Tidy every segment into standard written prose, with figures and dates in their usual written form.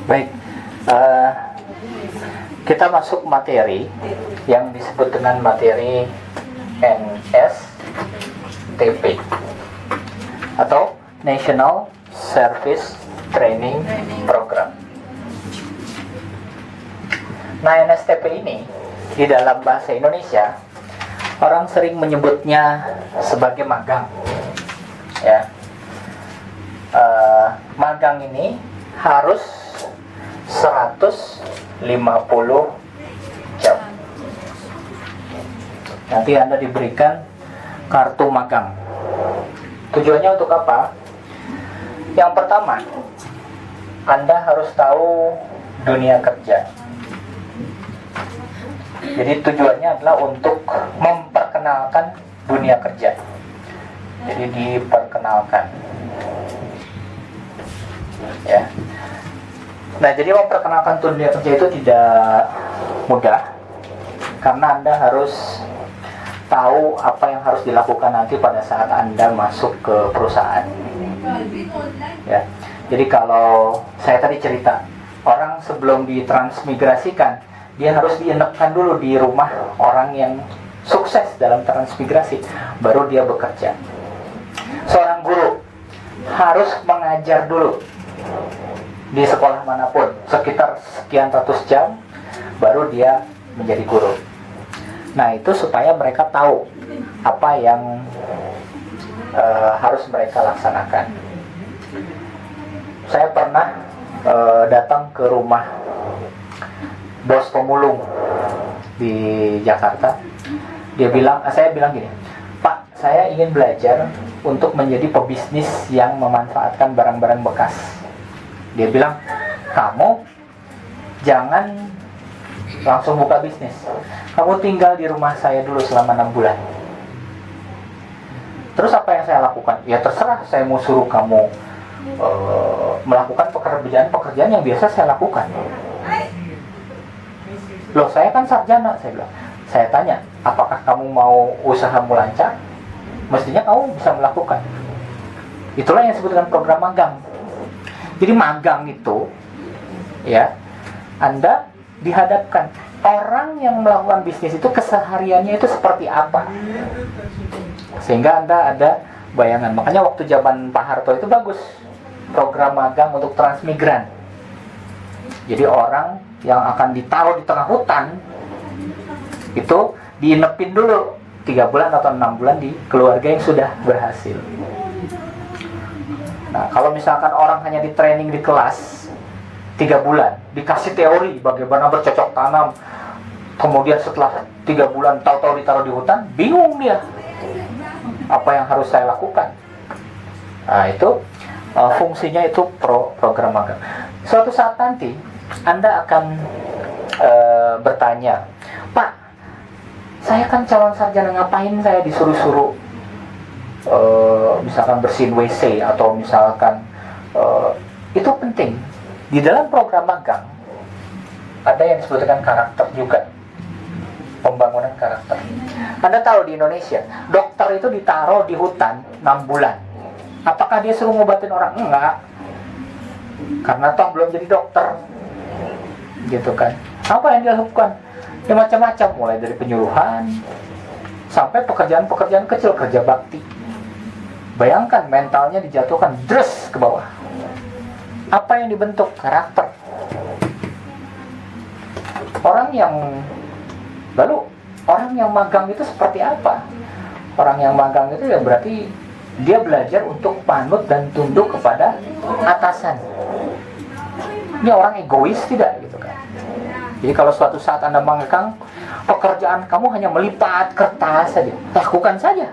Baik, kita masuk materi yang disebut dengan materi NSTP atau National Service Training Program. Nah, NSTP ini di dalam bahasa Indonesia orang sering menyebutnya sebagai magang. Ya, magang ini harus 150 jam. Nanti Anda diberikan kartu magang. Tujuannya untuk apa? Yang pertama, Anda harus tahu dunia kerja. Jadi tujuannya adalah untuk memperkenalkan dunia kerja. Jadi diperkenalkan. Ya. Nah, jadi memperkenalkan dunia kerja itu tidak mudah, karena Anda harus tahu apa yang harus dilakukan nanti pada saat Anda masuk ke perusahaan. Ya. Jadi kalau saya tadi cerita, orang sebelum ditransmigrasikan, dia harus dienekkan dulu di rumah orang yang sukses dalam transmigrasi, baru dia bekerja. Seorang guru harus mengajar dulu di sekolah manapun sekitar sekian ratus jam, baru dia menjadi guru. Nah, itu supaya mereka tahu apa yang harus mereka laksanakan. Saya pernah datang ke rumah bos pemulung di Jakarta. Saya bilang gini, Pak, saya ingin belajar untuk menjadi pebisnis yang memanfaatkan barang-barang bekas. Dia bilang, kamu jangan langsung buka bisnis, kamu tinggal di rumah saya dulu selama 6 bulan. Terus apa yang saya lakukan? Ya terserah, saya mau suruh kamu melakukan pekerjaan yang biasa saya lakukan. Loh, saya kan sarjana, saya bilang. Saya tanya, apakah kamu mau usahamu lancar? Mestinya kamu bisa melakukan. Itulah yang disebut dengan program magang. Jadi magang itu, ya, Anda dihadapkan orang yang melakukan bisnis itu kesehariannya itu seperti apa, sehingga Anda ada bayangan. Makanya waktu zaman Pak Harto itu bagus program magang untuk transmigran. Jadi orang yang akan ditaruh di tengah hutan itu diinepin dulu 3 bulan atau 6 bulan di keluarga yang sudah berhasil. Nah, kalau misalkan orang hanya di training di kelas 3 bulan, dikasih teori bagaimana bercocok tanam, kemudian setelah 3 bulan tahu-tahu ditaruh di hutan, bingung dia apa yang harus saya lakukan. Nah, itu fungsinya itu program magang. Suatu saat nanti Anda akan bertanya, Pak, saya kan calon sarjana, ngapain saya disuruh-suruh misalkan bersihin WC atau misalkan itu penting. Di dalam program magang ada yang disebut dengan karakter juga, pembangunan karakter. Anda tahu di Indonesia dokter itu ditaruh di hutan 6 bulan. Apakah dia suruh ngobatin orang? Enggak, karena toh belum jadi dokter, gitu kan. Apa yang dia lakukan? Ya macam-macam, mulai dari penyuluhan sampai pekerjaan-pekerjaan kecil, kerja bakti. Bayangkan mentalnya dijatuhkan dress ke bawah. Apa yang dibentuk? Karakter. Orang yang magang itu seperti apa? Orang yang magang itu ya berarti dia belajar untuk panut dan tunduk kepada atasan. Ini orang egois tidak, gitu kan? Jadi kalau suatu saat Anda magang, pekerjaan kamu hanya melipat kertas saja, lakukan saja.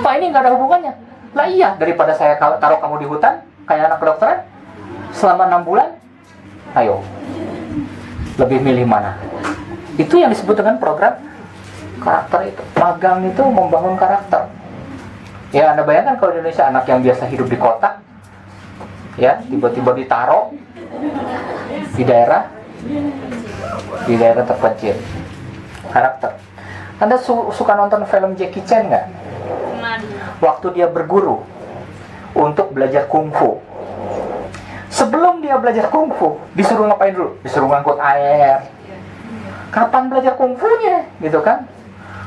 Pak, ini nggak ada hubungannya. Lah iya, daripada saya taruh kamu di hutan kayak anak kedokteran selama 6 bulan, ayo, lebih milih mana? Itu yang disebut dengan program karakter itu. Magang itu membangun karakter. Ya, Anda bayangkan kalau di Indonesia anak yang biasa hidup di kota, ya, tiba-tiba ditaruh di daerah terpencil. Karakter. Anda suka nonton film Jackie Chan nggak? Waktu dia berguru untuk belajar kungfu, Sebelum dia belajar kungfu, disuruh ngapain dulu? Disuruh ngangkut air. Kapan belajar kungfunya? Gitu kan?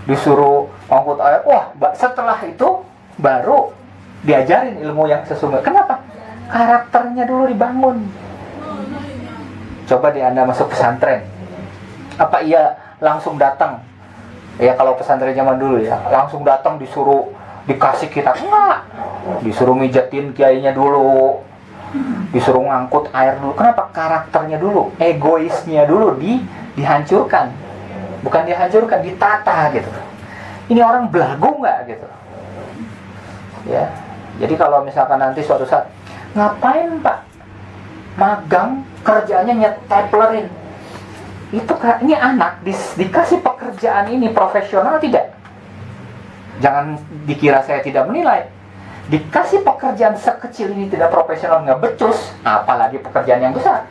Disuruh ngangkut air. Wah, setelah itu baru diajarin ilmu yang sesungguhnya. Kenapa? Karakternya dulu dibangun. Coba Anda masuk pesantren. Apa iya langsung datang? Ya kalau pesantren zaman dulu ya, langsung datang disuruh dikasih kitab. Enggak. Disuruh mijatin kiainya dulu. Disuruh ngangkut air dulu. Kenapa? Karakternya dulu, egoisnya dulu dihancurkan. Bukan dihancurkan, ditata gitu. Ini orang belagu nggak gitu. Ya. Jadi kalau misalkan nanti suatu saat, ngapain Pak magang, kerjaannya nyeteplerin? Itu ini anak dikasih pekerjaan ini profesional tidak? Jangan dikira saya tidak menilai. Dikasih pekerjaan sekecil ini tidak profesional, nggak becus, apalagi pekerjaan yang besar.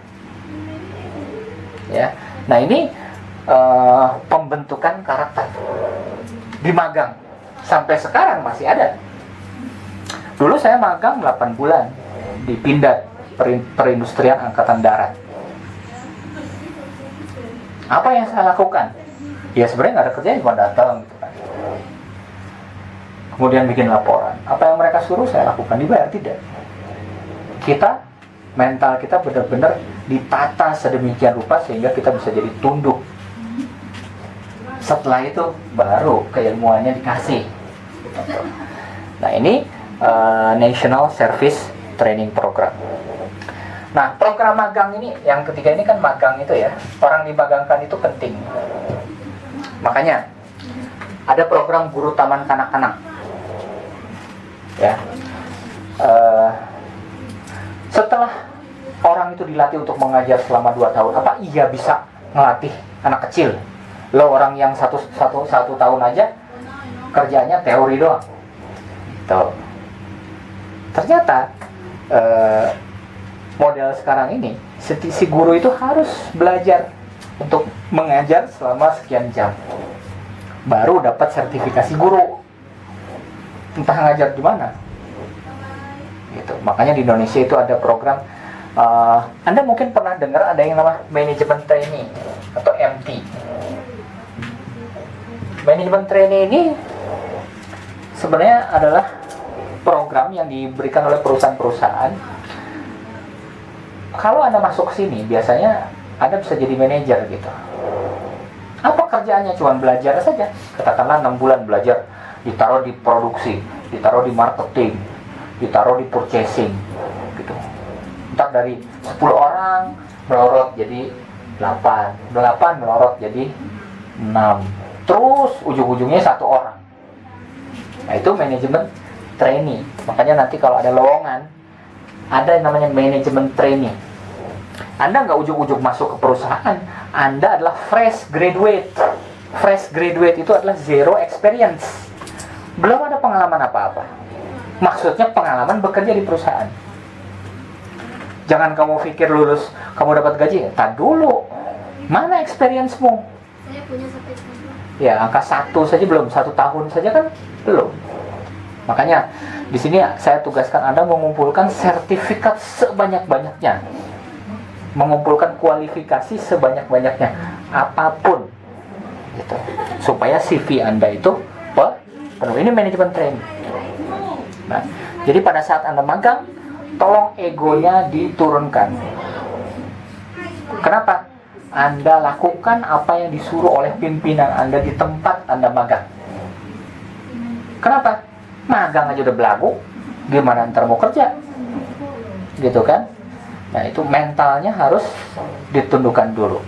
Ya, nah ini pembentukan karakter di magang sampai sekarang masih ada. Dulu saya magang 8 bulan di Pindad, Perindustrian Angkatan Darat. Apa yang saya lakukan? Ya sebenarnya nggak ada kerjaan, cuma datang gitu kan. Kemudian bikin laporan. Apa yang mereka suruh saya lakukan, dibayar tidak. Mental kita benar-benar ditata sedemikian rupa sehingga kita bisa jadi tunduk. Setelah itu baru keilmuannya dikasih. Nah ini National Service Training Program. Nah program magang ini, yang ketiga ini kan magang itu ya, orang dimagangkan itu penting. Makanya ada program guru taman kanak-kanak. Ya, setelah orang itu dilatih untuk mengajar selama 2 tahun, apa iya bisa ngelatih anak kecil? Lo orang yang satu tahun aja kerjanya teori doang. Tuh. Ternyata model sekarang ini si guru itu harus belajar untuk mengajar selama sekian jam, baru dapat sertifikasi guru. Entah ngajar di mana. Gitu. Makanya di Indonesia itu ada program. Anda mungkin pernah dengar ada yang namanya manajemen trainee atau MT. Manajemen trainee ini sebenarnya adalah program yang diberikan oleh perusahaan-perusahaan. Kalau Anda masuk ke sini, biasanya Anda bisa jadi manajer gitu. Apa kerjaannya? Cuma belajar saja. Katakanlah 6 bulan belajar, ditaruh di produksi, ditaruh di marketing, ditaruh di purchasing gitu. Entar dari 10 orang melorot jadi 8 melorot jadi 6, terus ujung-ujungnya 1 orang. Nah itu manajemen trainee. Makanya nanti kalau ada lowongan, ada yang namanya manajemen trainee. Anda nggak ujung-ujung masuk ke perusahaan, Anda adalah fresh graduate. Fresh graduate itu adalah zero experience, belum ada pengalaman apa-apa. Maksudnya pengalaman bekerja di perusahaan. Jangan kamu pikir lulus kamu dapat gaji. Tak dulu, mana experience-mu? Saya punya sampai 1. Ya angka 1 saja belum, 1 tahun saja kan belum. Makanya di sini saya tugaskan Anda mengumpulkan sertifikat sebanyak-banyaknya, mengumpulkan kualifikasi sebanyak-banyaknya, apapun, gitu, supaya CV Anda itu penuh. Ini manajemen training. Nah, jadi pada saat Anda magang, tolong egonya diturunkan. Kenapa? Anda lakukan apa yang disuruh oleh pimpinan Anda di tempat Anda magang. Kenapa? Magang aja udah belagu, gimana ntar mau kerja? Gitu kan? Nah itu mentalnya harus ditundukkan dulu.